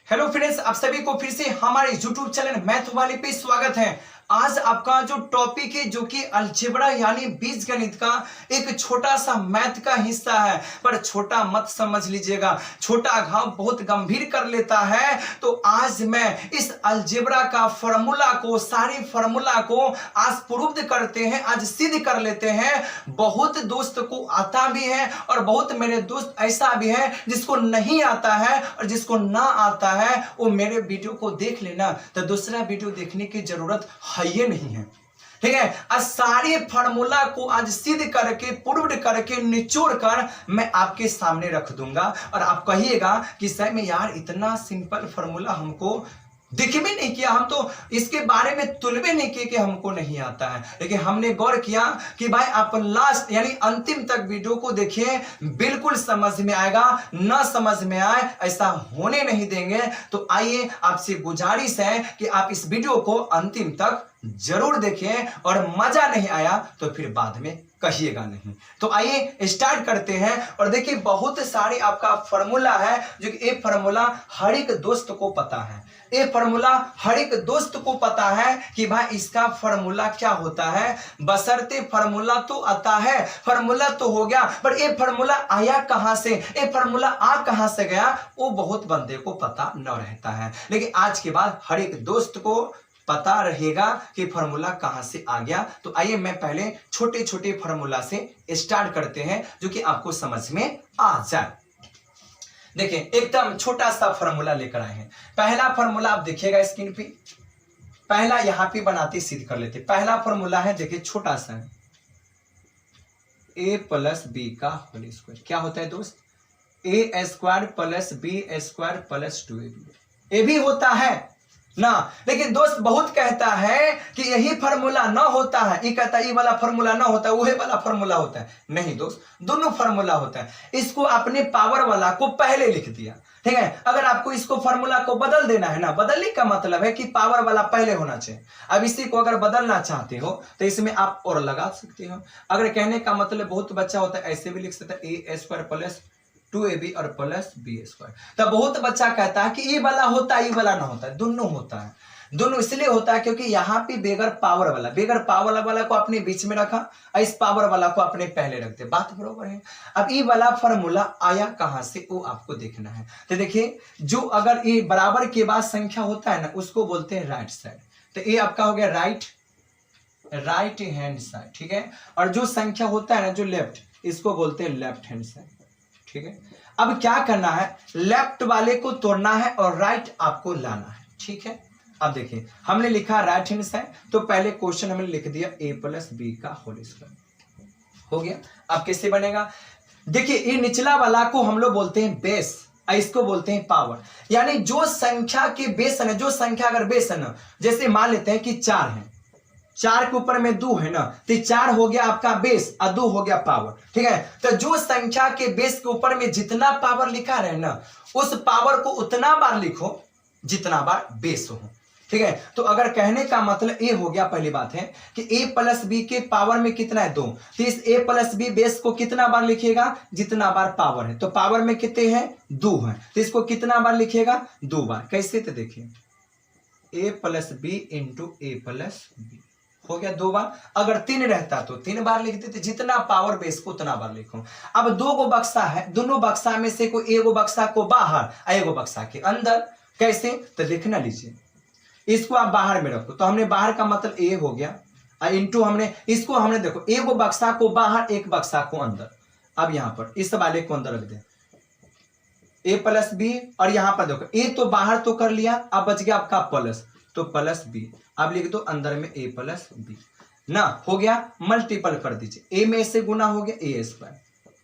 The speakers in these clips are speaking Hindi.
हेलो फ्रेंड्स, आप सभी को फिर से हमारे YouTube चैनल मैथ वाले पे स्वागत है। आज आपका जो टॉपिक है जो कि अलजेब्रा यानी बीजगणित का एक छोटा सा मैथ का हिस्सा है, पर छोटा मत समझ लीजिएगा, छोटा घाव बहुत गंभीर कर लेता है। तो आज मैं इस अलजेब्रा का फॉर्मूला को, सारे फॉर्मूला को आज प्रूव करते हैं, आज सिद्ध कर लेते हैं। बहुत दोस्त को आता भी है और बहुत मेरे दोस्त ऐसा भी है जिसको नहीं आता है, और जिसको ना आता है वो मेरे वीडियो को देख लेना, तो दूसरा वीडियो देखने की जरूरत है ये नहीं है। ठीक है, आज सारे फार्मूला को आज सिद्ध करके, प्रूव करके, निचोड़ कर मैं आपके सामने रख दूंगा। और आप कहिएगा कि सर में यार इतना सिंपल फार्मूला हमको दिख भी नहीं किया, हम तो इसके बारे में तुलबे नहीं किए कि हमको नहीं आता है। लेकिन हमने गौर किया कि भाई आप लास्ट यानी अंतिम तक वीडियो को देखिए, बिल्कुल समझ में आएगा। ना समझ में आए ऐसा होने नहीं देंगे। तो आइए, आपसे गुजारिश है कि आप इस वीडियो को अंतिम तक जरूर देखें, और मजा नहीं आया तो फिर बाद में कहिएगा नहीं। तो आइए स्टार्ट करते हैं। और देखिए, बहुत सारे आपका फॉर्मूला है जो कि ये फॉर्मूला हर एक दोस्त को पता है। ये फॉर्मूला हर एक दोस्त को पता है कि भाई इसका फॉर्मूला क्या होता है, बशर्ते फॉर्मूला तो आता है, फॉर्मूला तो हो गया, पर ये फॉर्मूला आया कहां से, ये फॉर्मूला आ कहां से गया, वो बहुत बंदे को पता न रहता है। लेकिन आज के बाद हर एक दोस्त को पता रहेगा कि फॉर्मूला कहां से आ गया। तो आइए, मैं पहले छोटे छोटे फॉर्मूला से स्टार्ट करते हैं जो कि आपको समझ में आ जाए। देखिए, एकदम छोटा सा फॉर्मूला लेकर आए हैं। पहला फॉर्मूला आप देखिएगा स्क्रीन पे, पहला यहां पे बनाते सिद्ध कर लेते। पहला फॉर्मूला है, देखिए छोटा सा है, a प्लस बी का होल स्क्वायर। क्या होता है दोस्त? a square plus B square plus 2ab। ये भी होता है ना। लेकिन दोस्त बहुत कहता है कि यही फार्मूला ना होता है, ये कहता है ये वाला फार्मूला ना होता है, वही वाला फार्मूला होता है। नहीं दोस्त, दोनों फार्मूला होता है। इसको आपने पावर वाला को पहले लिख दिया, ठीक है। अगर आपको इसको फार्मूला को बदल देना है ना, बदलने का मतलब है कि पावर वाला पहले होना चाहिए। अब इसी को अगर बदलना चाहते हो तो इसमें आप और लगा सकते हो। अगर कहने का मतलब बहुत बच्चा होता है, ऐसे भी लिख सकता है a स्क्वायर प्लस 2ab और प्लस बी स्क्वायर। तब बहुत बच्चा कहता है कि ये वाला होता है, ये वाला ना होता है। दोनों होता है। दोनों इसलिए होता है क्योंकि यहाँ पे बेगर पावर वाला को अपने बीच में रखा, इस पावर वाला को अपने पहले रखते। बात बरोबर है। अब ये वाला फॉर्मूला आया कहां से वो आपको देखना है। तो देखिए, जो अगर ये बराबर के बाद संख्या होता है ना, उसको बोलते हैं राइट साइड। तो ये आपका हो गया राइट हैंड साइड, ठीक है। और जो संख्या होता है ना, जो लेफ्ट, इसको बोलते हैं लेफ्ट हैंड साइड, ठीक है। अब क्या करना है, लेफ्ट वाले को तोड़ना है और राइट आपको लाना है, ठीक है। अब देखिए, हमने लिखा राइट हैंड साइड, तो पहले क्वेश्चन हमने लिख दिया a प्लस बी का होल स्क्वायर, हो गया। अब कैसे बनेगा? देखिए, ये निचला वाला को हम लोग बोलते हैं बेस, इसको बोलते हैं पावर। यानी जो संख्या के बेस है, जो संख्या अगर बेस है ना, जैसे मान लेते हैं कि 4 है, 4 के ऊपर में 2 है ना, तो 4 हो गया आपका बेस और 2 हो गया पावर, ठीक है। तो जो संख्या के बेस के ऊपर में जितना पावर लिखा रहे ना, उस पावर को उतना बार लिखो जितना बार बेस हो, ठीक है। तो अगर कहने का मतलब ये हो गया, पहली बात है कि a प्लस बी के पावर में कितना है 2, तो इस a प्लस बी बेस को कितना बार लिखिएगा जितना बार पावर है। तो पावर में कितने हैं? 2 है, तो इसको कितना बार लिखिएगा? 2 बार। कैसे? तो देखिए, a plus B into a plus B हो गया 2 बार। अगर 3 रहता तो 3 बार लिख देते, जितना पावर बेस को उतना बार लिखो। अब 2 गो बक्सा है, दोनों बक्सा में से कोई एगो बक्सा को बाहर, एगो बक्सा के अंदर। कैसे? तो लिखना लीजिए, इसको आप बाहर में रखो, तो हमने बाहर का मतलब ए हो गया, इंटू हमने इसको, हमने देखो एगो बक्सा को बाहर, एक बक्सा को अंदर। अब यहां पर इस वाले को अंदर रख दे, ए प्लस बी, और यहां पर देखो ए तो बाहर तो कर लिया, अब बच गया आपका प्लस, तो प्लस बी। अब लिख दो अंदर में a प्लस बी ना, हो गया। मल्टीपल कर दीजिए, a में से गुना हो गया a स्क्वायर,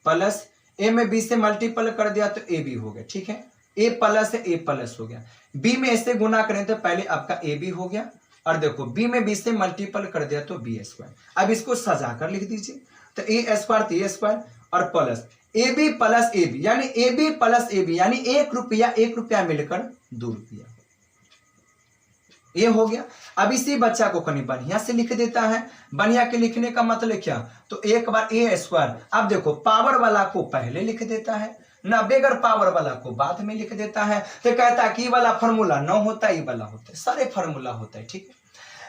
प्लस a में b से मल्टीपल कर दिया तो ab हो गया, ठीक है। a प्लस है, a प्लस हो गया। b में से गुना करें तो पहले आपका ab हो गया, और देखो b में b से मल्टीपल कर दिया तो b स्क्वायर। अब इसको सजा कर लिख दीजिए, तो a स्क्वायर तो a स्क्वायर, और प्लस ab प्लस ab, यानी ab प्लस ab, यानी 1 रुपया मिलकर 2 रुपया, ये हो गया। अब इसी बच्चा को कहीं बढ़िया से लिख देता है। बढ़िया के लिखने का मतलब क्या? तो एक बार a स्क्वायर, अब देखो पावर वाला को पहले लिख देता है, ना बेगर पावर वाला को बाद में लिख देता है। तो कहता है कि ये वाला फॉर्मूला न होता, ये वाला होता है, सारे फॉर्मूला होता है। ठीक है,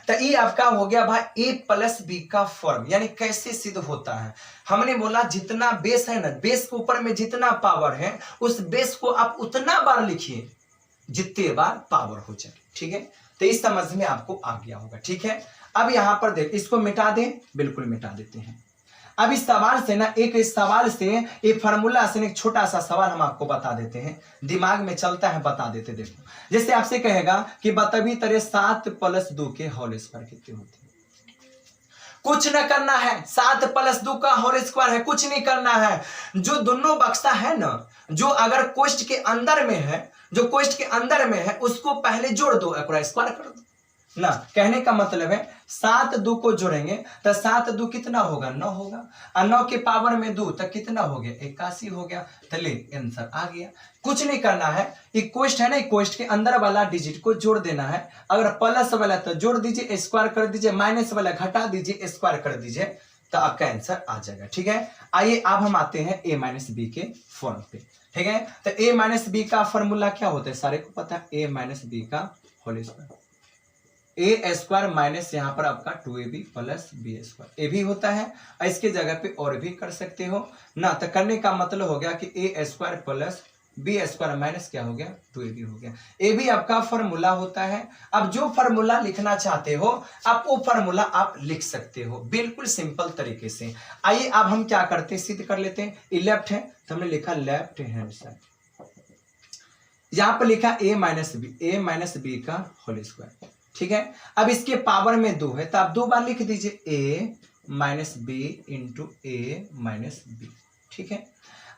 तो ये आपका हो गया भाई ए प्लस बी का फॉर्म। यानी कैसे सिद्ध होता है, हमने बोला जितना बेस है ना, बेस के ऊपर में जितना पावर है उस बेस को आप उतना बार लिखिए जितने बार पावर हो जाए। ठीक है, तो इस समझ में आपको आ गया होगा। ठीक है, अब यहां पर देख, इसको मिटा दें, बिल्कुल मिटा देते हैं। अब इस सवाल से ना, एक इस सवाल से, एक फार्मूला से एक छोटा सा सवाल हम आपको बता देते हैं, दिमाग में चलता है, बता देते। देखो, जैसे आपसे कहेगा कि बतवी तरह 7 + 2 के होल स्क्वायर कितने होते हैं। कुछ न करना है, 7 + 2 का होल स्क्वायर है, कुछ नहीं करना है। जो दोनों बक्सा है ना, जो अगर कोष्ठ के अंदर में है, जो कोष्ठ के अंदर में है उसको पहले जोड़ दो, स्क्वायर कर दो ना। कहने का मतलब है 7 2 को जोड़ेंगे तो 7 2 कितना होगा, 9 होगा, और 9 के पावर में 2 तक कितना हो गया, 81 हो गया। तो ले आंसर आ गया। कुछ नहीं करना है, ये कोष्ठ है ना, कोष्ठ के अंदर वाला डिजिट को जोड़ देना है। अगर प्लस वाला तो जोड़ दीजिए, स्क्वायर कर दीजिए, माइनस वाला घटा दीजिए, स्क्वायर कर दीजिए, तो आपका आंसर आ जाएगा। ठीक है, आइए अब हम आते हैं a - b के फॉर्म पे। ठीक है, तो a - b का फॉर्मूला क्या होता है, सारे को पता है, a - b का होल स्क्वायर, ए स्क्वायर माइनस यहाँ पर आपका 2ab + b², ए भी होता है, इसके जगह पे और भी कर सकते हो ना। तो करने का मतलब हो गया कि a² + b² माइनस क्या हो गया, 2ab हो गया। ए भी आपका फॉर्मूला होता है। अब जो फॉर्मूला लिखना चाहते हो आप वो फॉर्मूला आप लिख सकते हो बिल्कुल सिंपल तरीके से। आइए अब हम क्या करते हैं, सिद्ध कर लेते हैं। ये लेफ्ट है तो हमने लिखा लेफ्ट हैंड साइड, यहां पर लिखा a - b का होल स्क्वायर। ठीक है, अब इसके पावर में 2 है तो आप 2 बार लिख दीजिए a - b × a - b। ठीक है,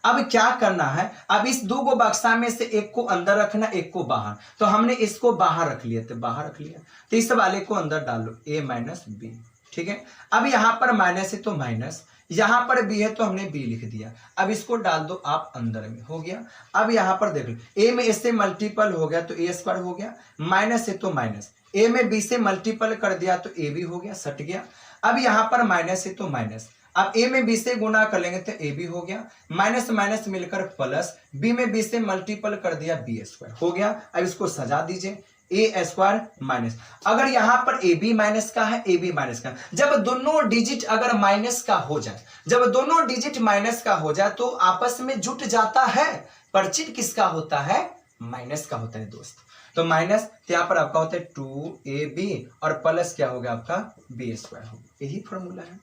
अब क्या करना है, अब इस 2 को बक्सा में से एक को अंदर रखना, एक को बाहर। तो हमने इसको बाहर रख लिया, तो बाहर रख लिया, तो इस वाले को अंदर डालो, a - b। ठीक है, अब यहां पर माइनस है तो माइनस, यहां पर b है तो हमने b लिख दिया। अब इसको डाल दो आप अंदर में, हो गया। अब यहां पर देख लो, a में इससे मल्टीपल हो गया तो a² हो गया, माइनस है तो माइनस, a में b से मल्टीपल कर दिया तो a भी हो गया, सट गया। अब यहां पर माइनस है तो माइनस, अब a में b से गुना कर लेंगे तो a भी हो गया, माइनस माइनस मिलकर प्लस, b में b से मल्टीपल कर दिया b² हो गया। अब इसको सजा दीजिए, a² माइनस, अगर यहां पर ए बी माइनस का है, ए बी माइनस का, जब दोनों डिजिट अगर माइनस का हो जाए, जब दोनों डिजिट माइनस का हो जाए तो आपस में जुट जाता है, पर चिन्ह किसका होता है, माइनस का होता है दोस्त। तो माइनस यहाँ पर आपका होता है 2ab और प्लस क्या हो गया आपका b² हो गया, यही फॉर्मूला है।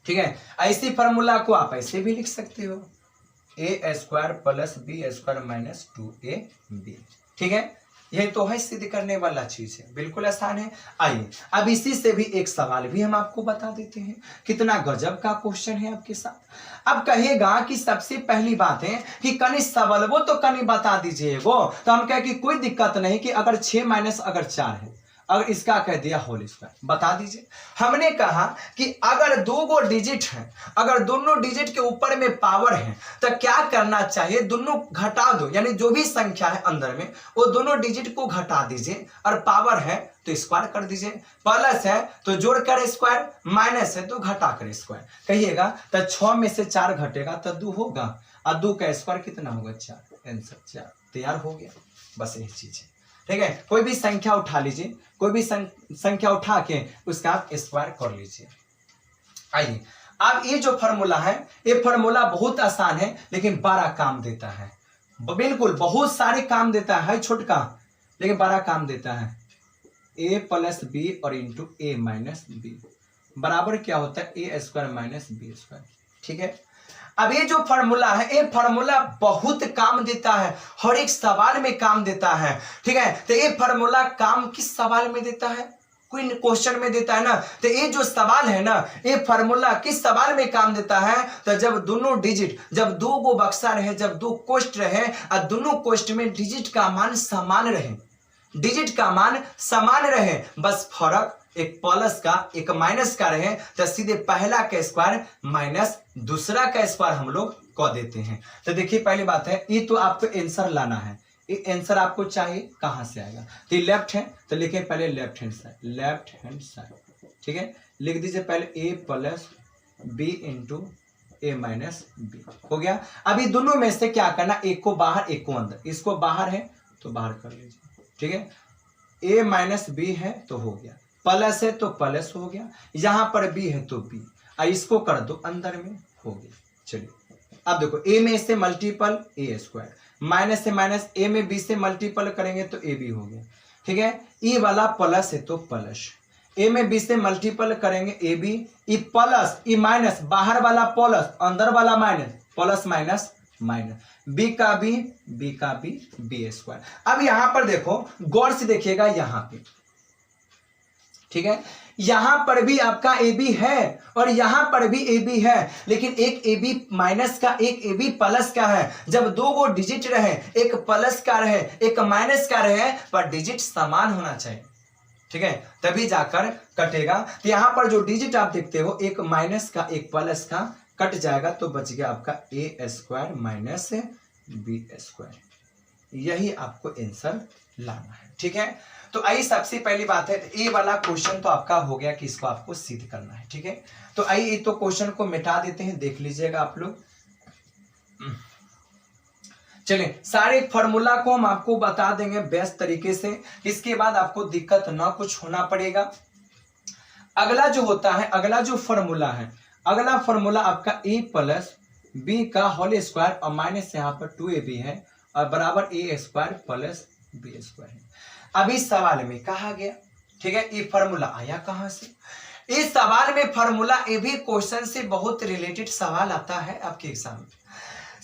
ठीक है, ऐसी फॉर्मूला को आप ऐसे भी लिख सकते हो, a² + b² - 2ab। ठीक है, यही तो है सिद्ध करने वाला चीज है, बिल्कुल आसान है। आइए अब इसी से भी एक सवाल भी हम आपको बता देते हैं, कितना गजब का क्वेश्चन है आपके साथ। अब कहेगा कि सबसे पहली बात है कि कनी सवाल वो तो कनी बता दीजिए वो, तो हम कहे कि कोई दिक्कत नहीं कि अगर 6 - अगर 4 है, अगर इसका कह दिया होल स्क्वायर, बता दीजिए। हमने कहा कि अगर 2 गो डिजिट है, अगर दोनों डिजिट के ऊपर में पावर है तो क्या करना चाहिए, दोनों घटा दो, यानी जो भी संख्या है अंदर में वो दोनों डिजिट को घटा दीजिए, और पावर है तो स्क्वायर कर दीजिए, प्लस है तो जोड़ कर स्क्वायर, माइनस है तो घटा कर स्क्वायर। कहिएगा तो 6 में से 4 घटेगा तो 2 होगा, और 2 का स्क्वायर कितना होगा, 4, आंसर 4 तैयार हो गया। बस यही चीज है। ठीक है, कोई भी संख्या उठा लीजिए, कोई भी संख्या उठा के उसका आप स्क्वायर कर लीजिए। आइए अब ये जो फॉर्मूला है, ये फॉर्मूला बहुत आसान है लेकिन बड़ा काम देता है, बिल्कुल बहुत सारे काम देता है, छोटका लेकिन बड़ा काम देता है। a + b और इंटू a - b बराबर क्या होता है, a² - b²। ठीक है, अब ये जो फॉर्मूला है, ये फॉर्मूला बहुत काम देता है, हर एक सवाल में काम देता है। ठीक है, तो ये फॉर्मूला काम किस सवाल में देता है, कोई क्वेश्चन में देता है ना, तो ये जो सवाल है ना, ये फॉर्मूला किस सवाल में काम देता है, तो जब दोनों डिजिट, जब 2 गो बक्सा रहे, जब 2 कोष्ठ रहे और दोनों कोष्ठ में डिजिट का मान समान रहे, डिजिट का मान समान रहे, बस फर्क एक प्लस का एक माइनस का रहे, तो सीधे पहला का स्क्वायर माइनस दूसरा का स्क्वायर हम लोग कह देते हैं। तो देखिए पहली बात है, ये तो आपको आंसर लाना है, ये आंसर आपको चाहिए कहां से आएगा, तो ये लेफ्ट है तो लिखें पहले left hand side, left hand side. ठीक है, लिख दीजिए पहले a + b × A minus B हो गया। अभी दोनों में से क्या करना, एक को बाहर एक को अंदर, इसको बाहर है तो बाहर कर लीजिए, ठीक है। ए माइनस बी है तो हो गया, प्लस है तो प्लस हो गया, यहां पर बी है तो बी, इसको कर दो अंदर में, हो गया। चलिए अब देखो ए में से मल्टीपल ए स्क्वायर, माइनस से माइनस, ए में बी से मल्टीपल करेंगे तो ए बी हो गया, ठीक है। ई वाला प्लस है तो प्लस, ए में बी से मल्टीपल करेंगे A B, E plus E minus, बाहर वाला प्लस अंदर वाला minus, plus minus minus, B का बी बी स्क्वायर। अब यहां पर देखो गौर से देखिएगा यहां पे, ठीक है, यहां पर भी आपका ए बी है और यहां पर भी ए बी है, लेकिन एक ए बी माइनस का एक ए बी प्लस का है। जब दो वो डिजिट रहे, एक प्लस का रहे एक माइनस का रहे, पर डिजिट समान होना चाहिए, ठीक है, तभी जाकर कटेगा। तो यहां पर जो डिजिट आप देखते हो, एक माइनस का एक प्लस का, कट जाएगा तो बच गया आपका ए स्क्वायर माइनस बी स्क्वायर। यही आपको आंसर लाना है, ठीक है। तो आइए सबसे पहली बात है, ए वाला क्वेश्चन तो आपका हो गया कि इसको आपको सिद्ध करना है, ठीक है। तो आइए तो क्वेश्चन को मिटा देते हैं, देख लीजिएगा आप लोग। चलिए सारे फॉर्मूला को हम आपको बता देंगे बेस्ट तरीके से, इसके बाद आपको दिक्कत ना कुछ होना पड़ेगा। अगला जो होता है, अगला जो फॉर्मूला है, अगला फॉर्मूला आपका ए प्लस बी का होल स्क्वायर और माइनस यहाँ पर 2ab है और बराबर ए स्क्वायर प्लस बी स्क्वायर है। अभी सवाल में कहा गया, ठीक है, ये फॉर्मूला आया कहां से? इस सवाल में फॉर्मूला, ये भी क्वेश्चन से बहुत रिलेटेड सवाल आता है आपके एग्जाम में।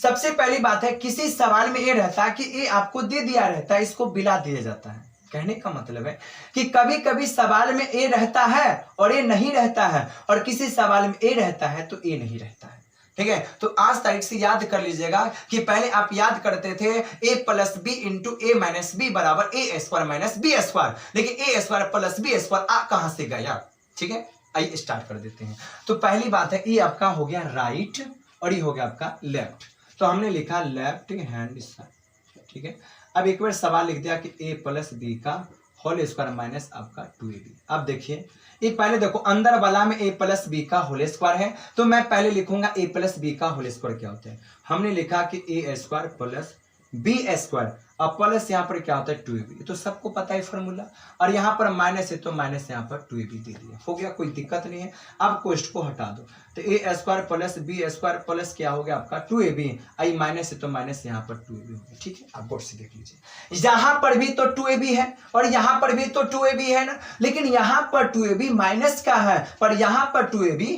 सबसे पहली बात है, किसी सवाल में ये रहता है कि ये आपको दे दिया रहता है, इसको बिला दिया जाता है। कहने का मतलब है कि कभी कभी सवाल में ए रहता है और ए नहीं रहता है, और किसी सवाल में ए रहता है तो ए नहीं रहता है, ठीक है। तो आज तारीख से याद कर लीजिएगा कि पहले आप याद करते थे ए plus B into A minus B बराबर ए स्क्वायर माइनस बी स्क्वायर, लेकिन ए स्क्वायर प्लस बी स्क्वायर आ कहां से गया, ठीक है। आइए स्टार्ट कर देते हैं। तो पहली बात है, ये आपका हो गया राइट और ये हो गया आपका लेफ्ट, तो हमने लिखा लेफ्ट हैंड साइड, ठीक है। अब एक बार सवाल लिख दिया कि a प्लस बी का होल स्क्वायर माइनस आपका 2ab। अब देखिए ये पहले देखो अंदर वाला में a प्लस बी का होल स्क्वायर है, तो मैं पहले लिखूंगा a प्लस बी का होल स्क्वायर क्या होता है। हमने लिखा कि a square plus B square और प्लस यहाँ पर क्या होता है 2ab, तो सबको पता है फॉर्मूला, और यहाँ पर माइनस है तो माइनस यहाँ पर 2ab दे दिया, हो गया, कोई दिक्कत नहीं है। अब कोष्ट को हटा दो, तो a square plus B square plus क्या हो गया आपका 2ab, आई माइनस है तो माइनस यहाँ पर 2ab हो गया, ठीक है। आप बोर्ड से देख लीजिए, यहाँ पर भी तो 2ab है और यहाँ पर भी तो 2ab है ना, लेकिन यहाँ पर 2ab माइनस का है पर यहाँ पर 2ab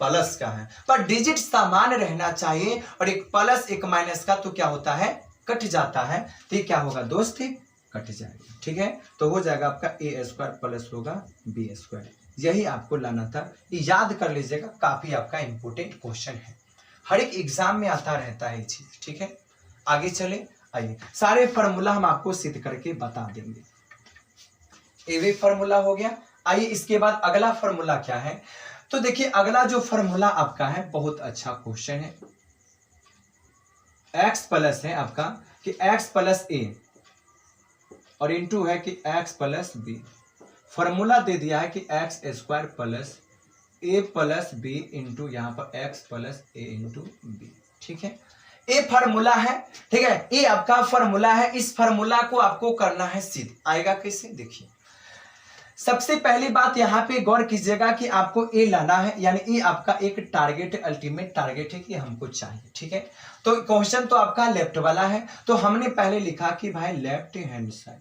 प्लस का है, पर डिजिट समान रहना चाहिए, और एक प्लस एक माइनस का तो क्या होता है, कट जाता है, तो ये क्या होगा दोस्त, कट जाएगा, ठीक है। तो हो जाएगा आपका ए स्क्वायर प्लस होगा बी स्क्वायर, यही आपको लाना था, ये याद कर लीजिएगा, काफी आपका इंपोर्टेंट क्वेश्चन है, हर एक एग्जाम में आता रहता है ये चीज, ठीक है। आगे चले, आइए सारे फॉर्मूला हम आपको सिद्ध करके बता देंगे। ये भी फॉर्मूला हो गया। आइए इसके बाद अगला फॉर्मूला क्या है, तो देखिए अगला जो फॉर्मूला आपका है बहुत अच्छा क्वेश्चन है। x प्लस है आपका कि x प्लस ए और इंटू है कि x प्लस बी, फॉर्मूला दे दिया है कि x स्क्वायर प्लस ए प्लस बी इंटू यहाँ पर x प्लस ए इंटू बी, ठीक है। ये फार्मूला है, ठीक है, ये आपका फार्मूला है। इस फार्मूला को आपको करना है सिद्ध, आएगा कैसे देखिए। सबसे पहली बात यहाँ पे गौर कीजिएगा कि आपको ए लाना है, यानी ये आपका एक टारगेट, अल्टीमेट टारगेट है कि हमको चाहिए, ठीक है। तो क्वेश्चन तो आपका लेफ्ट वाला है, तो हमने पहले लिखा कि भाई लेफ्ट हैंड साइड,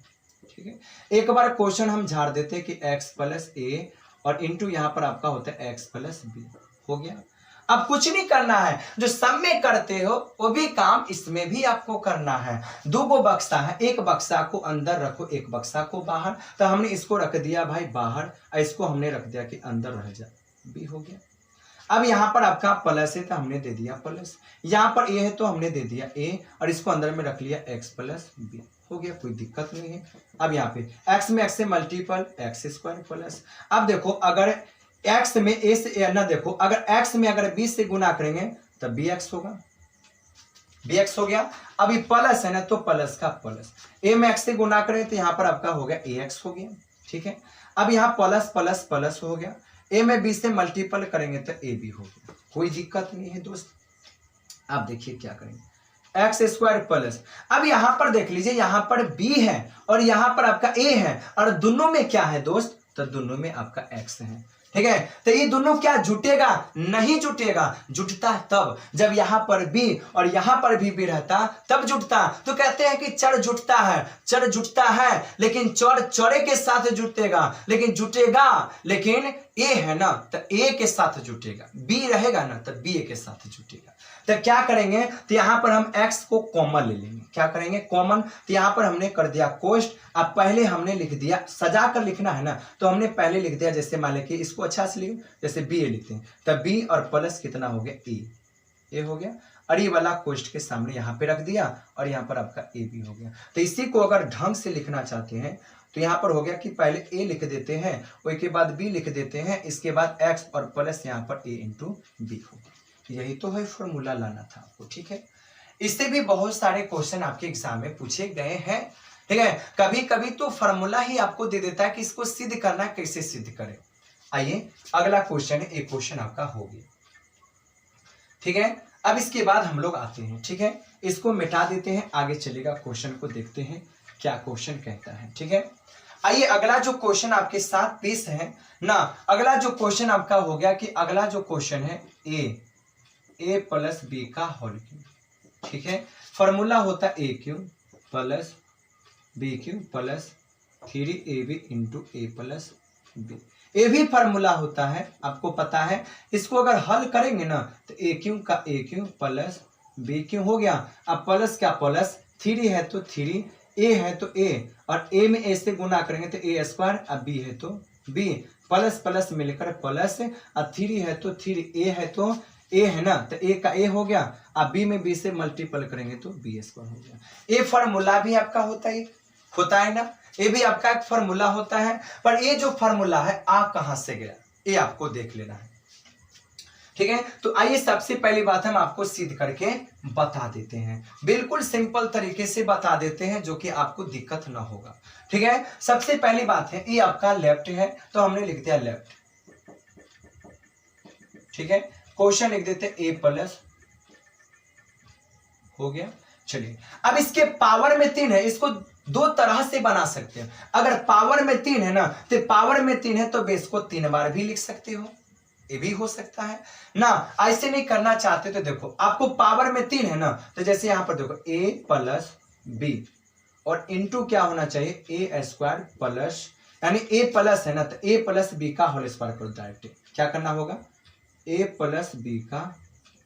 ठीक है। एक बार क्वेश्चन हम झाड़ देते हैं कि x प्लस ए और इंटू यहाँ पर आपका होता है x प्लस बी, हो गया। अब कुछ नहीं करना है, जो सब में करते हो वो भी काम इसमें भी आपको करना है। दो गो बक्सा है, एक बक्सा को अंदर रखो एक बक्सा को बाहर, तो हमने इसको रख दिया भाई बाहर और इसको हमने रख दिया कि अंदर रह जाए, बी हो गया। अब यहाँ पर आपका प्लस है तो हमने दे दिया प्लस, यहाँ पर ए है तो हमने दे दिया ए और इसको अंदर में रख लिया x प्लस बी, हो गया, कोई दिक्कत नहीं है। अब यहाँ पे x में x से मल्टीपल x स्क्वायर प्लस, अब देखो अगर x में a से ना, देखो अगर x में अगर b से गुना करेंगे तो bx होगा, bx हो गया। अभी प्लस है ना तो प्लस का प्लस, a में x से गुना करें तो यहाँ पर आपका हो गया ax हो गया, ठीक है। अब यहाँ प्लस प्लस प्लस हो गया, a में b से मल्टीपल करेंगे तो ab हो गया, कोई दिक्कत नहीं है दोस्त, आप देखिए क्या करेंगे, एक्स स्क्वायर प्लस, अब यहां पर देख लीजिए, यहां पर बी है और यहां पर आपका ए है, और दोनों में क्या है दोस्त, तो दोनों में आपका एक्स है, ठीक है। तो ये दोनों क्या जुटेगा, नहीं जुटेगा, जुटता तब जब यहां पर बी और यहां पर भी रहता तब जुटता। तो कहते हैं कि चर जुटता है, चर जुटता है, लेकिन चर चौड़े के साथ जुटेगा, लेकिन जुटेगा, लेकिन ए है ना तो ए के साथ जुटेगा, बी रहेगा ना तो बी के साथ जुटेगा। तो क्या करेंगे, तो यहां पर हम x को कॉमन ले लेंगे, क्या करेंगे कॉमन, तो यहां पर हमने कर दिया कोष्ट, अब पहले हमने लिख दिया, सजा कर लिखना है ना, तो हमने पहले लिख दिया, जैसे मान लीजिए इसको अच्छा से लिखो, जैसे बी ए लिखते हैं, तो बी और प्लस कितना हो गया ए हो गया, और ये वाला कोष्ट के सामने यहाँ पे रख दिया, और यहाँ पर आपका ए भी हो गया। तो इसी को अगर ढंग से लिखना चाहते हैं तो यहाँ पर हो गया कि पहले ए लिख देते हैं, उसके बाद बी लिख देते हैं, इसके बाद एक्स और प्लस यहाँ पर ए इंटू बी हो गया। यही तो है फॉर्मूला लाना था आपको, ठीक है। इससे भी बहुत सारे क्वेश्चन आपके एग्जाम में पूछे गए हैं, ठीक है। कभी कभी तो फॉर्मूला ही आपको दे देता है कि इसको सिद्ध करना, कैसे सिद्ध करें। आइए अगला क्वेश्चन है, एक क्वेश्चन आपका हो गया, ठीक है। अब इसके बाद हम लोग आते हैं, ठीक है, इसको मिटा देते हैं, आगे चलेगा, क्वेश्चन को देखते हैं क्या क्वेश्चन कहता है, ठीक है। आइए अगला जो क्वेश्चन आपके साथ पेश है ना, अगला जो क्वेश्चन आपका हो गया कि अगला जो क्वेश्चन है ए प्लस बी का होल क्यूब, ठीक है। फॉर्मूला होता है A cube plus B cube plus 3ab into A plus B, ये भी फार्मूला होता है, आपको पता है। इसको अगर हल करेंगे ना तो ए क्यूब का ए क्यूब प्लस बी क्यूब हो गया, अब प्लस क्या प्लस 3 है तो 3, ए है तो ए, और ए में ए से गुना करेंगे तो ए स्क्वायर, अब बी है तो बी, प्लस प्लस मिलकर प्लस, अब 3 है तो 3, ए है तो ए है ना, तो ए का ए हो गया, अब बी में बी से मल्टीपल करेंगे तो बी स्क्वायर हो गया। ये फार्मूला भी आपका होता है ना, ये भी आपका एक फार्मूला होता है, पर ये जो फार्मूला है आ कहां से गया ये आपको देख लेना है, ठीक है। तो आइए सबसे पहली बात हम आपको सिद्ध करके बता देते हैं, बिल्कुल सिंपल तरीके से बता देते हैं जो कि आपको दिक्कत ना होगा, ठीक है। सबसे पहली बात है, ये आपका लेफ्ट है तो हमने लिख दिया लेफ्ट, ठीक है। क्वेश्चन लिख देते ए प्लस हो गया। चलिए अब इसके पावर में 3 है, इसको दो तरह से बना सकते हैं। अगर पावर में 3 है ना तो पावर में 3 है तो बेस को 3 बार भी लिख सकते हो, ये भी हो सकता है ना। ऐसे नहीं करना चाहते तो देखो, आपको पावर में 3 है ना, तो जैसे यहां पर देखो a प्लस बी और इंटू क्या होना चाहिए ए स्क्वायर प्लस, यानी a प्लस है ना तो a प्लस बी का होल स्क्वायर करो, डायरेक्ट क्या करना होगा a प्लस बी का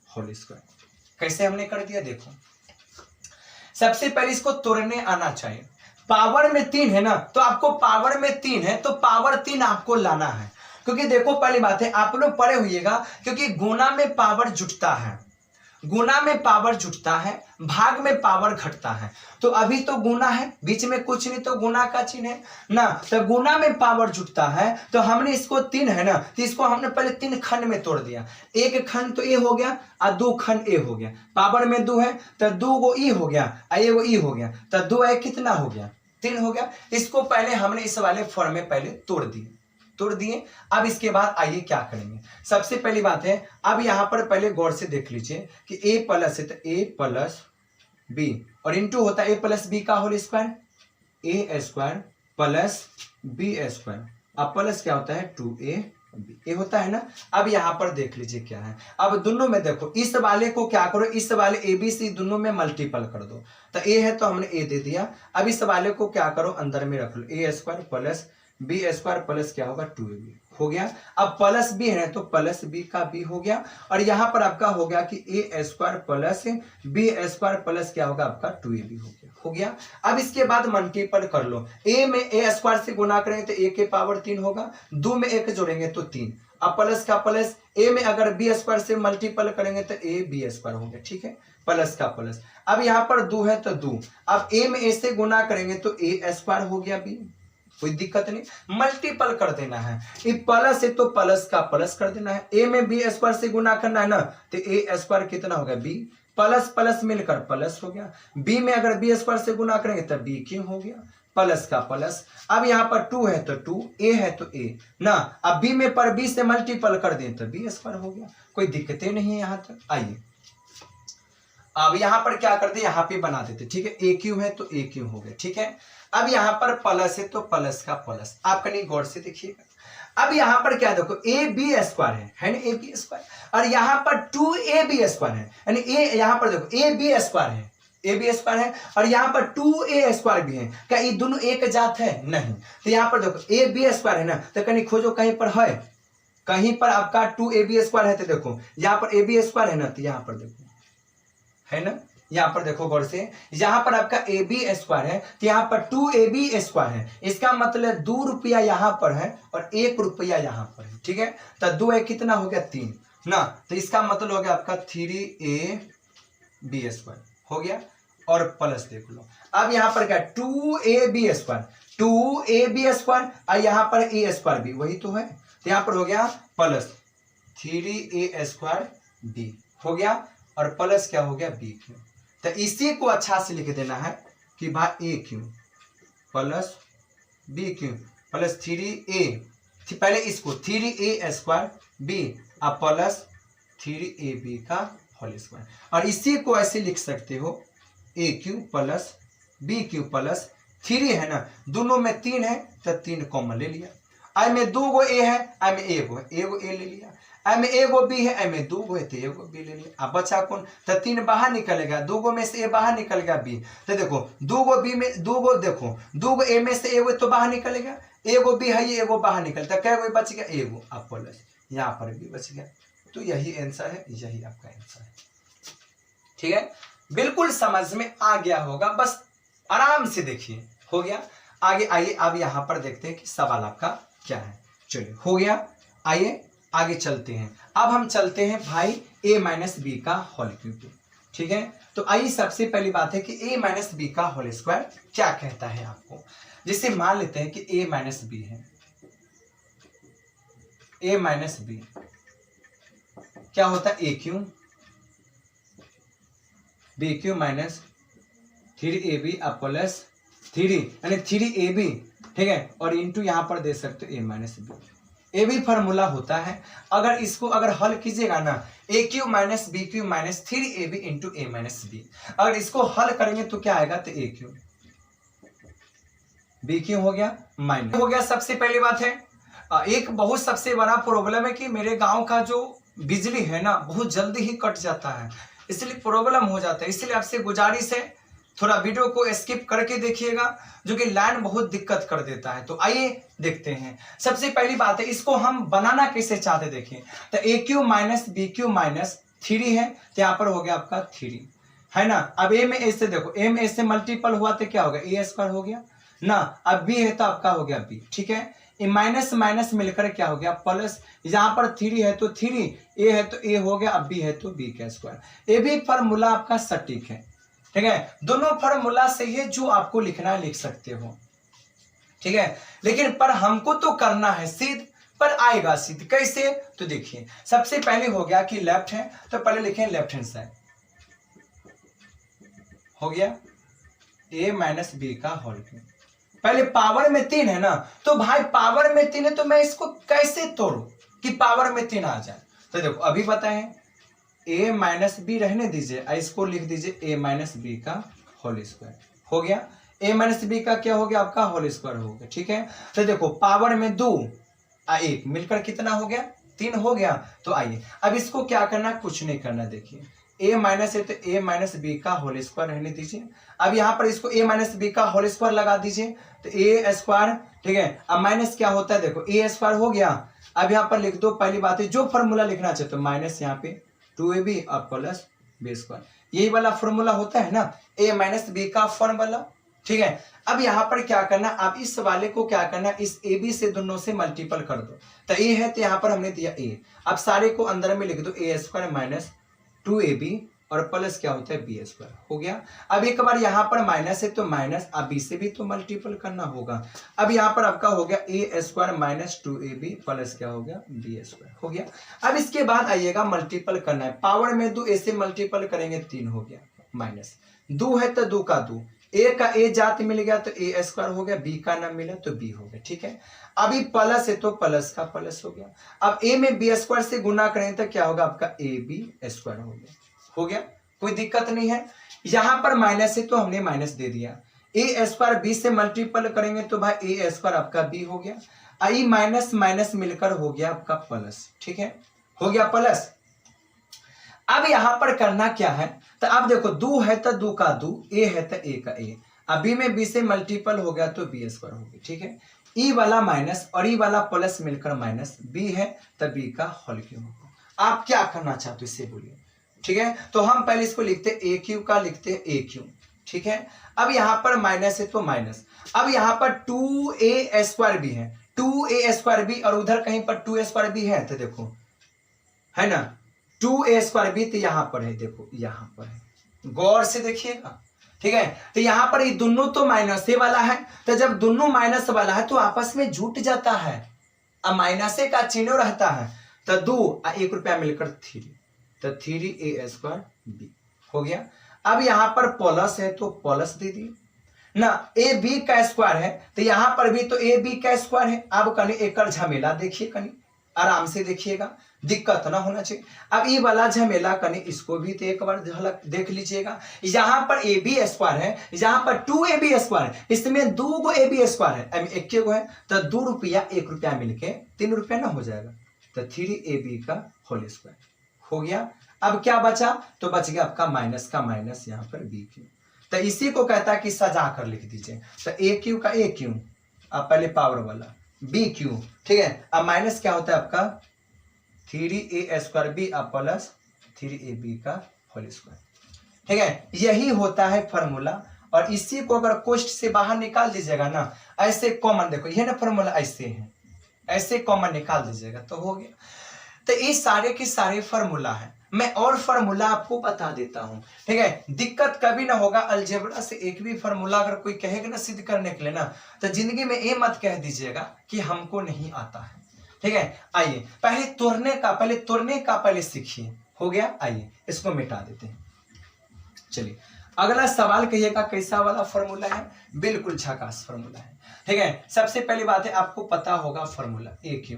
होल स्क्वायर। कैसे हमने कर दिया देखो, सबसे पहले इसको तोड़ने आना चाहिए। पावर में 3 है ना तो आपको पावर में 3 है तो पावर 3 आपको लाना है, क्योंकि देखो पहली बात है आप लोग पढ़े हुईएगा, क्योंकि गुना में पावर जुटता है, गुना में पावर जुटता है, भाग में पावर घटता है। तो अभी तो गुना है, बीच में कुछ नहीं तो गुना का चिन्ह है ना, तो गुना में पावर जुटता है, तो हमने इसको 3 है ना तो इसको हमने पहले 3 खंड में तोड़ दिया, एक खंड तो ए हो गया और 2 खंड ए हो गया, पावर में 2 है तो 2 गो ई हो गया और एगो ई हो गया, तो 2 ए कितना हो गया 3 हो गया। इसको पहले हमने इस वाले फॉर्म में पहले तोड़ दिए। अब इसके बाद आइए क्या करेंगे, सबसे पहली बात है, अब यहां पर पहले गौर से देख लीजिए कि a प्लस है तो a प्लस बी और इंटू होता है a प्लस बी का होल स्क्वायर, ए स्क्वायर प्लस बी स्क्वायर, अब प्लस क्या होता है 2ab, ये होता है ना। अब यहां पर देख लीजिए क्या है, अब दोनों में देखो, इस वाले को क्या करो, इस वाले ए बी सी दोनों में मल्टीपल कर दो, तो a है तो हमने a दे दिया। अब इस वाले को क्या करो अंदर में रख लो, A square plus B square plus क्या होगा 2ab हो गया। अब प्लस बी है तो प्लस बी का बी हो गया, और यहां पर आपका हो गया कि A square plus B square plus क्या होगा आपका 2ab हो गया। अब इसके बाद मल्टीपल कर लो, ए में ए स्क्वायर से गुना करेंगे तो ए के पावर 3 होगा, 2 में 1 जोड़ेंगे तो 3, अब प्लस का प्लस, ए में अगर बी स्क्वायर से मल्टीपल करेंगे तो ए बी स्क्वायर हो गया, ठीक है, प्लस का प्लस। अब यहाँ पर 2 है तो 2, अब ए में ए से गुना करेंगे तो ए स्क्वायर हो गया बी, कोई दिक्कत नहीं, मल्टीपल कर देना है, ये प्लस है तो प्लस का प्लस कर देना है, ए में बी स्क्वायर से गुना करना है ना तो ए स्क्वायर कितना हो गया बी, प्लस प्लस मिलकर प्लस हो गया, बी में अगर बी स्क्वायर से गुना करेंगे तो बी क्यों हो गया, प्लस का प्लस। अब यहाँ पर 2 है तो 2, ए है तो ए ना, अब बी में पर बी से मल्टीपल कर दें तो बी स्क्वायर हो गया, कोई दिक्कतें नहीं है यहाँ तक। आइए अब यहाँ पर क्या करते, यहाँ पे बना देते, ठीक है, ए क्यू है तो ए क्यू हो गया, ठीक है। अब यहाँ पर प्लस है तो प्लस का प्लस, आप कहीं गौर से देखिएगा। अब यहाँ पर क्या देखो, ए बी स्क्वायर है ना, ए बी स्क्वायर, और यहाँ पर 2ab स्क्वायर है, यानी ए, यहाँ पर देखो ए बी स्क्वायर है, ए बी स्क्वायर है, और यहाँ पर 2a स्क्वायर भी है। क्या ये दोनों एक जात है? नहीं। तो यहाँ पर देखो ए बी स्क्वायर है ना, तो कहीं खोजो कहीं पर है, कहीं पर आपका 2ab स्क्वायर है, तो देखो यहाँ पर ए बी स्क्वायर है ना, तो यहाँ पर देखो है ना, यहाँ पर देखो गौर से, यहाँ पर आपका ए बी स्क्वायर है, तो यहाँ पर 2ab स्क्वायर है। इसका मतलब 2 रुपया यहाँ पर है और 1 रुपया यहाँ पर है, ठीक है। तो 2 एक कितना हो गया 3 ना, तो इसका मतलब हो गया आपका 3ab स्क्वायर हो गया, और प्लस देख लो। अब यहाँ पर क्या 2ab स्क्वायर, 2ab स्क्वायर, और यहाँ पर ए स्क्वायर भी वही तो है, तो यहाँ पर हो गया प्लस 3a स्क्वायर b हो गया, और प्लस क्या हो गया बी क्यू। तो इसी को अच्छा से लिख देना है कि भाई A cube plus B cube plus 3a, पहले इसको 3a स्क्वायर बी और प्लस 3ab का होल स्क्वायर, और इसी को ऐसे लिख सकते हो A cube plus B cube plus 3 है ना, दोनों में 3 है तो 3 कॉमन ले लिया, आई में 2 गो ए है, आई में 1 गो है, 1 गो ए ले लिया, आई में 1 गो बी है, आई में 2 गो है तो 1 गो बी ले लिया। अब बचा कौन, तो 3 बाहर निकलेगा, 2 गो में से ए बाहर निकलेगा बी, तो देखो 2 गो बी में 2 गो, देखो 2 गो ए में से 1 गो तो बाहर निकलेगा, 1 गो बी है, ये 1 गो बाहर निकलता, क्या गो बच गया 1 गो, अब प्लस यहाँ पर भी बच गया। तो यही आंसर है, यही आपका आंसर है, ठीक है। बिल्कुल समझ में आ गया होगा, बस आराम से देखिए, हो गया। आगे आइए, अब यहाँ पर देखते हैं कि सवाल आपका क्या है। चलिए हो गया, आइए आगे चलते हैं। अब हम चलते हैं भाई a माइनस बी का होल क्यूब, ठीक है। तो आइए सबसे पहली बात है कि a माइनस बी का होल स्क्वायर क्या कहता है आपको। जिसे मान लेते हैं कि a माइनस बी है, a माइनस बी क्या होता है, A cube B cube minus 3ab plus 3 यानी 3ab, ठीक है, और इंटू यहां पर दे सकते हो a माइनस बी। ए भी फॉर्मूला होता है, अगर इसको अगर हल कीजिएगा ना, A cube minus B cube minus 3ab into A minus B, अगर इसको हल करेंगे तो क्या आएगा, तो ए क्यू बी क्यू हो गया माइनस हो गया। सबसे पहली बात है, एक बहुत सबसे बड़ा प्रॉब्लम है कि मेरे गांव का जो बिजली है ना बहुत जल्दी ही कट जाता है, इसलिए प्रॉब्लम हो जाता है। इसलिए आपसे गुजारिश है थोड़ा वीडियो को स्किप करके देखिएगा, जो कि लाइन बहुत दिक्कत कर देता है। तो आइए देखते हैं। सबसे पहली बात है, इसको हम बनाना कैसे चाहते देखें, तो A cube minus B cube minus 3 है, तो यहाँ पर हो गया आपका 3 है ना। अब ए में ए से देखो, ए में ए से मल्टीपल हुआ तो क्या हो गया, ए स्क्वायर हो गया ना। अब बी है तो आपका हो गया बी, ठीक है। ये माइनस माइनस मिलकर क्या हो गया प्लस, यहाँ पर 3 है तो 3, ए है तो ए हो गया, अब बी है तो बी का स्क्वायर। ये भी फॉर्मूला आपका सटीक है, ठीक है। दोनों फॉर्मूला से ही जो आपको लिखना है लिख सकते हो, ठीक है। लेकिन पर हमको तो करना है सिद्ध, पर आएगा सिद्ध कैसे, तो देखिए सबसे पहले हो गया कि लेफ्ट है, तो पहले लिखें लेफ्ट हैंड साइड, हो गया a माइनस बी का होल क्यूब। पहले पावर में 3 है ना, तो भाई पावर में 3 है तो मैं इसको कैसे तोड़ू कि पावर में 3 आ जाए। तो देखो अभी बताएं, a माइनस बी रहने दीजिए, इसको लिख दीजिए a माइनस बी का होल स्क्वायर हो गया। a माइनस बी का क्या हो गया आपका होल स्क्वायर हो गया, ठीक है। तो देखो पावर में 2 और 1 मिलकर कितना हो गया 3 हो गया। तो आइए अब इसको क्या करना, कुछ नहीं करना, देखिए a माइनस है तो a माइनस बी का होल स्क्वायर रहने दीजिए। अब यहाँ पर इसको a माइनस बी का होल स्क्वायर लगा दीजिए, तो a स्क्वायर, ठीक है। अब माइनस क्या होता है, देखो a स्क्वायर हो गया। अब यहाँ पर लिख दो, पहली बात है जो फॉर्मूला लिखना चाहते तो माइनस यहाँ पे 2ab और प्लस बी स्क्वायर, यही वाला फॉर्मूला होता है ना, a माइनस बी का फॉर्मूला, ठीक है। अब यहाँ पर क्या करना, अब इस वाले को क्या करना, इस ए बी से दोनों से मल्टीपल कर दो, तो ए है तो यहाँ पर हमने दिया a, अब सारे को अंदर में लिख दो, a स्क्वायर माइनस 2ab और प्लस क्या होता है बी स्क्वायर हो गया। अब एक बार यहाँ पर माइनस है तो माइनस, अब बी से भी तो मल्टीपल करना होगा। अब यहाँ पर आपका हो गया a square minus 2ab plus क्या हो गया बी स्क्वायर हो गया। अब इसके बाद आइएगा मल्टीपल करना है, पावर में 2 a से मल्टीपल करेंगे 3 हो गया, माइनस 2 है तो 2 का 2, a का a जात मिल गया तो a स्क्वायर हो गया, b का ना मिला तो b हो गया, ठीक है। अभी प्लस है तो प्लस का प्लस हो गया। अब a में b स्क्वायर से गुना करें तो क्या होगा आपका ab स्क्वायर हो गया, कोई दिक्कत नहीं है। यहां पर माइनस है तो हमने माइनस दे दिया। ए स्क्वायर बी से मल्टीपल करेंगे तो भाई ए स्क्वायर आपका बी हो गया, आई माइनस माइनस मिलकर हो गया आपका प्लस, ठीक है, हो गया प्लस। अब यहां पर करना क्या है, तो अब देखो दो है तो दो का दो, ए है तो ए का ए, अब बी में बी से मल्टीपल हो गया तो बी स्क्वायर हो गया, ठीक है। ई वाला माइनस और ई वाला प्लस मिलकर माइनस, बी है तो बी का होल क्यूब होगा। आप क्या करना चाहते हो इससे बोलिए, ठीक है। तो हम पहले इसको लिखते ए क्यूब का लिखते ए क्यूब, ठीक है। अब यहां पर माइनस है तो माइनस, अब यहां पर 2a स्क्वायर भी है, 2a स्क्वायर भी, और उधर कहीं पर 2a स्क्वायर भी है तो देखो है ना 2a स्क्वायर भी, तो यहां पर है, देखो यहां पर है, गौर से देखिएगा, ठीक है। तो यहां पर ये दोनों तो माइनस वाला है, तो जब दोनों माइनस वाला है तो आपस में जुट जाता है, अब माइनस का चिन्ह रहता है, तो 2 और 1 रुपया मिलकर 3, तो 3a स्क्वायर बी हो गया। अब यहां पर प्लस है तो प्लस दे दिए ना, ए बी का स्क्वायर है तो यहां पर भी तो ए बी का स्क्वायर है। अब कहीं एक झमेला देखिए, कहीं आराम से देखिएगा, दिक्कत ना होना चाहिए। अब ये वाला झमेला कहीं इसको भी तो एक बार झलक देख लीजिएगा, यहाँ पर ए बी स्क्वायर है, यहाँ पर 2ab स्क्वायर है, इसमें 2 ए बी स्क्वायर है, एक है तो 2 रुपया 1 रुपया मिलके 3 रुपया ना हो जाएगा, तो 3ab का होल स्क्वायर हो गया। अब क्या बचा, तो बच गया आपका माइनस का माइनस, यहाँ पर बी क्यू, तो इसी को कहता है कि सजा कर लिख दीजिए, तो ए क्यू का ए क्यू, अब पहले पावर वाला बी क्यू, ठीक है। अब माइनस क्या होता है आपका 3a स्क्वायर बी अब प्लस 3ab का होल स्क्वायर, ठीक है। यही होता है फॉर्मूला, और इसी को अगर कोष्ट से बाहर निकाल दीजिएगा ना, ऐसे कॉमन देखो ये ना फॉर्मूला ऐसे है, ऐसे कॉमन निकाल दीजिएगा तो हो गया। तो ये सारे के सारे फॉर्मूला है, मैं और फॉर्मूला आपको बता देता हूं, ठीक है। दिक्कत कभी ना होगा, अलजेब्रा से एक भी फॉर्मूला अगर कोई कहेगा ना सिद्ध करने के लिए ना, तो जिंदगी में ये मत कह दीजिएगा कि हमको नहीं आता है, ठीक है। आइए पहले तोड़ने का पहले सीखिए, हो गया। आइए इसको मिटा देते हैं, चलिए अगला सवाल कहिएगा कैसा वाला फॉर्मूला है, बिल्कुल झकास फॉर्मूला है, ठीक है। सबसे पहली बात है आपको पता होगा formula A cube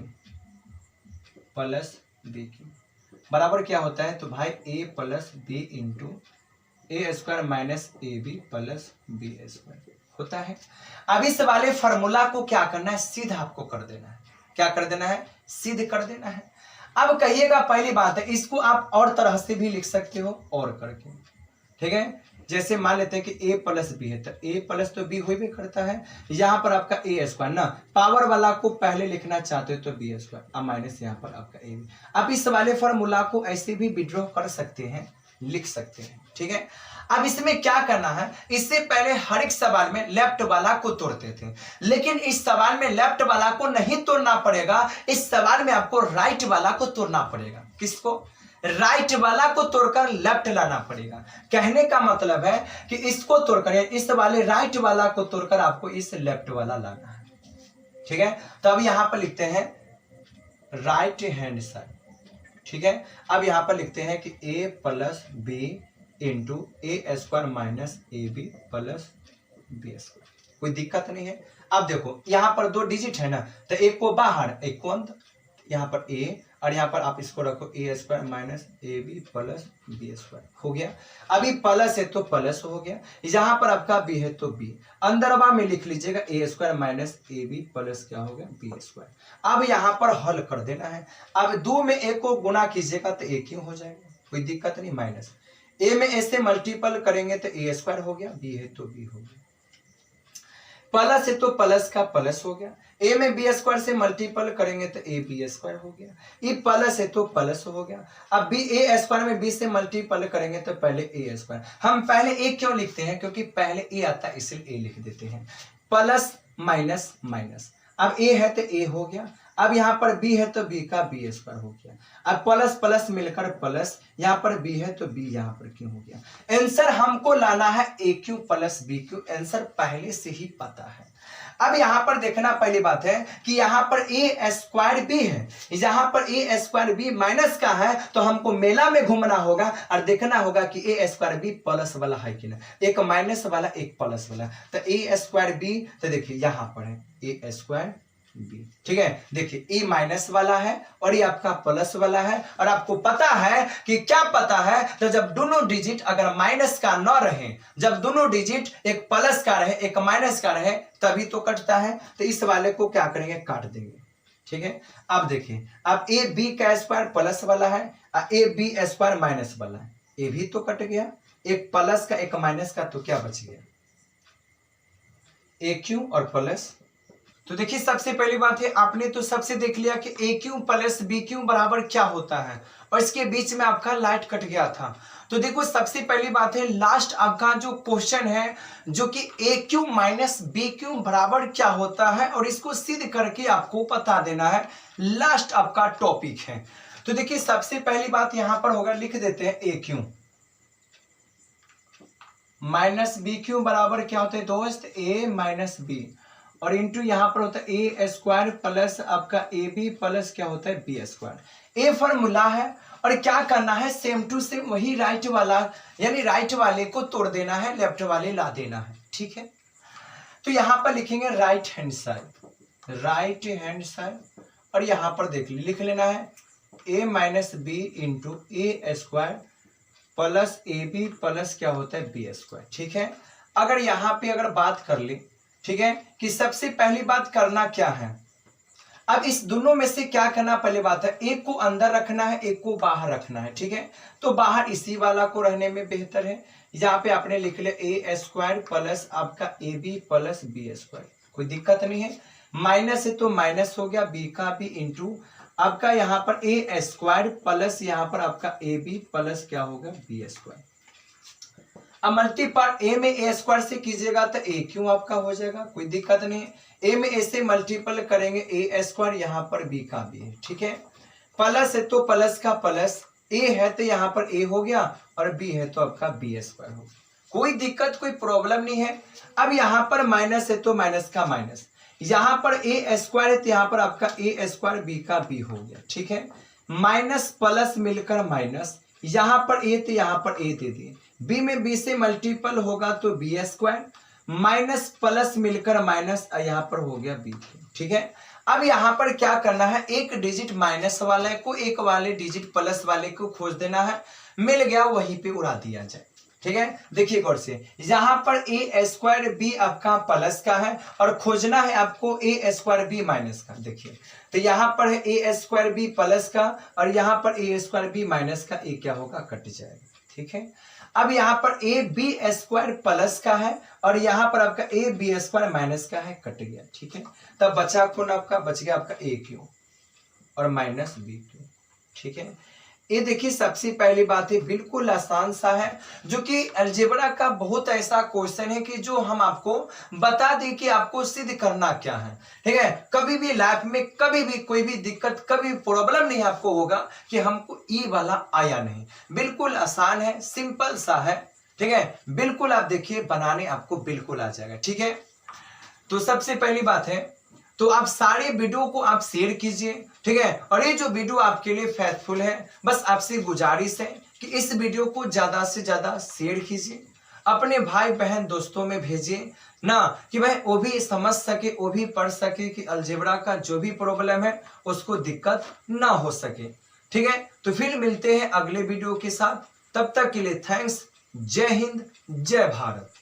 plus B cube बराबर क्या होता है, तो भाई A plus B into A square minus A B plus B square होता है। अब इस वाले फॉर्मूला को क्या करना है, सिद्ध आपको कर देना है, क्या कर देना है, सिद्ध कर देना है। अब कहिएगा पहली बात है, इसको आप और तरह से भी लिख सकते हो और करके, ठीक है। जैसे मान लेते हैं कि a प्लस बी है, तो a प्लस तो b हो भी करता है, यहाँ पर आपका a स्क्वायर ना, पावर वाला को पहले लिखना चाहते हो तो b स्क्वायर, अब माइनस यहाँ पर आपका a भी। अब इस वाले फॉर्मूला को ऐसे भी विड्रॉ कर सकते हैं, लिख सकते हैं, ठीक है। अब इसमें क्या करना है, इससे पहले हर एक सवाल में लेफ्ट वाला को तोड़ते थे, लेकिन इस सवाल में लेफ्ट वाला को नहीं तोड़ना पड़ेगा, इस सवाल में आपको राइट वाला को तोड़ना पड़ेगा। किसको, राइट वाला को तोड़कर लेफ्ट लाना पड़ेगा। कहने का मतलब है कि इसको तोड़कर, इस वाले राइट वाला को तोड़कर आपको इस लेफ्ट वाला लाना है, ठीक है। तो अब यहां पर लिखते हैं राइट हैंड साइड, ठीक है। अब यहां पर लिखते हैं कि a plus B into A square minus A B plus B square, कोई दिक्कत नहीं है। अब देखो यहां पर 2 डिजिट है ना, तो एक को बाहर एक को अंदर, यहाँ पर a और यहाँ पर आप इसको रखो A square minus A B plus B square हो गया। अभी प्लस है तो प्लस हो गया, यहाँ पर आपका b है तो b, अंदर बा में लिख लीजिएगा A square minus A B plus क्या हो गया बी स्क्वायर। अब यहाँ पर हल कर देना है, अब 2 में a को गुना कीजिएगा तो a क्यों हो जाएगा, कोई दिक्कत नहीं, माइनस a में a से मल्टीपल करेंगे तो a स्क्वायर हो गया, b है तो b हो गया, प्लस है तो प्लस का प्लस हो गया, a में बी स्क्वायर से मल्टीपल करेंगे तो ए बी स्क्वायर हो गया, ये प्लस है तो प्लस हो गया। अब बी ए स्क्वायर में बी से मल्टीपल करेंगे तो पहले ए स्क्वायर, हम पहले ए क्यों लिखते हैं, क्योंकि पहले ए आता है इसलिए ए लिख देते हैं, प्लस माइनस माइनस, अब ए है तो ए हो गया, अब यहाँ पर बी है तो बी का बी स्क्वायर हो गया, अब प्लस प्लस मिलकर प्लस, यहाँ पर बी है तो बी यहाँ पर क्यों हो गया। आंसर हमको लाना है A cube plus B cube, answer पहले से ही पता है। अब यहाँ पर देखना पहली बात है कि यहाँ पर ए स्क्वायर बी है, यहाँ पर ए स्क्वायर बी माइनस का है, तो हमको मेला में घूमना होगा और देखना होगा कि ए स्क्वायर बी प्लस वाला है कि ना, एक माइनस वाला एक प्लस वाला, तो ए स्क्वायर बी, तो देखिए यहाँ पर है ए स्क्वायर बी। ठीक है, देखिए ए माइनस वाला है और ये आपका प्लस वाला है, और आपको पता है कि क्या पता है, तो जब दोनों डिजिट अगर माइनस का न रहे, जब दोनों डिजिट एक प्लस का रहे एक माइनस का रहे तभी तो कटता है। तो इस वाले को क्या करेंगे, काट देंगे। ठीक है, अब देखिए, अब ए बी का स्क्वायर प्लस वाला है और ए बी स्क्वायर माइनस वाला है, ए भी तो कट गया, एक प्लस का एक माइनस का, तो क्या बच गया, ए क्यू और प्लस। तो देखिए सबसे पहली बात है, आपने तो सबसे देख लिया कि ए क्यू प्लस बी क्यू बराबर क्या होता है, और इसके बीच में आपका लाइट कट गया था। तो देखो सबसे पहली बात है, लास्ट आपका जो क्वेश्चन है जो कि ए क्यू माइनस बी क्यू बराबर क्या होता है, और इसको सिद्ध करके आपको बता देना है, लास्ट आपका टॉपिक है। तो देखिए सबसे पहली बात यहां पर होगा, लिख देते हैं ए क्यू माइनस बी क्यू बराबर क्या होता है दोस्त, ए माइनस बी, और इंटू यहां पर होता है ए स्क्वायर प्लस आपका ए बी प्लस क्या होता है बी स्क्वायर। ए फॉर्मूला है, और क्या करना है, सेम टू सेम वही राइट वाला, यानी राइट वाले को तोड़ देना है, लेफ्ट वाले ला देना है। ठीक है, तो यहां पर लिखेंगे right hand side, right hand side, और यहां पर देख लिख लेना है A minus B into A square plus A B plus क्या होता है बी स्क्वायर। ठीक है, अगर यहां पे अगर बात कर ले, ठीक है, कि सबसे पहली बात करना क्या है, अब इस दोनों में से क्या करना, पहले बात है एक को अंदर रखना है एक को बाहर रखना है। ठीक है, तो बाहर इसी वाला को रहने में बेहतर है, यहाँ पे आपने लिख लिया ए स्क्वायर प्लस आपका A B plus B square, कोई दिक्कत नहीं है, माइनस है तो माइनस हो गया, बी का भी इंटू आपका यहाँ पर ए स्क्वायर प्लस यहाँ पर आपका ए बी प्लस क्या होगा बी स्क्वायर। अब मल्टीपल ए में ए स्क्वायर से कीजिएगा तो ए क्यों आपका हो जाएगा, कोई दिक्कत नहीं है, ए में ए से मल्टीपल करेंगे ए स्क्वायर, यहाँ पर बी का भी है। ठीक है, प्लस है तो प्लस का प्लस, ए है तो यहाँ पर ए हो गया, और बी है तो आपका बी स्क्वायर हो गया, कोई दिक्कत कोई प्रॉब्लम नहीं है। अब यहाँ पर माइनस है तो माइनस का माइनस, यहाँ पर ए स्क्वायर है तो यहाँ पर आपका ए स्क्वायर बी का बी हो गया। ठीक है, माइनस प्लस मिलकर माइनस, यहाँ पर ए तो यहाँ पर ए दे दिए, बी में बी से मल्टीपल होगा तो बी स्क्वायर, माइनस प्लस मिलकर माइनस, यहाँ पर हो गया बी। ठीक है, अब यहाँ पर क्या करना है, एक डिजिट माइनस वाले को एक वाले डिजिट प्लस वाले को खोज देना है, मिल गया वहीं पे उड़ा दिया जाए। ठीक है, देखिए गौर से, यहाँ पर ए स्क्वायर बी आपका प्लस का है और खोजना है आपको ए स्क्वायर बी माइनस का। देखिए तो यहाँ पर है ए स्क्वायर बी प्लस का, और यहाँ पर ए स्क्वायर बी माइनस का, ए क्या होगा, कट जाएगा। ठीक है, अब यहाँ पर ए बी स्क्वायर प्लस का है और यहाँ पर आपका ए बी स्क्वायर माइनस का है, कट गया। ठीक है, तब बचा कौन, आपका बच गया आपका ए क्यू और माइनस बी क्यू। ठीक है, ये देखिए सबसे पहली बात है, बिल्कुल आसान सा है, जो कि अलजेब्रा का बहुत ऐसा क्वेश्चन है कि जो हम आपको बता दें कि आपको सिद्ध करना क्या है। ठीक है, कभी भी लाइफ में कभी भी कोई भी दिक्कत कभी प्रॉब्लम नहीं आपको होगा कि हमको ई वाला आया नहीं, बिल्कुल आसान है, सिंपल सा है। ठीक है, बिल्कुल आप देखिए बनाने आपको बिल्कुल आ जाएगा। ठीक है, तो सबसे पहली बात है, तो आप सारे वीडियो को आप शेयर कीजिए। ठीक है, और ये जो वीडियो आपके लिए फेथफुल है, बस आपसे गुजारिश है कि इस वीडियो को ज्यादा से ज्यादा शेयर कीजिए, अपने भाई बहन दोस्तों में भेजिए ना, कि भाई वो भी समझ सके, वो भी पढ़ सके कि अलजेब्रा का जो भी प्रॉब्लम है उसको दिक्कत ना हो सके। ठीक है, तो फिर मिलते हैं अगले वीडियो के साथ, तब तक के लिए थैंक्स। जय हिंद, जय भारत।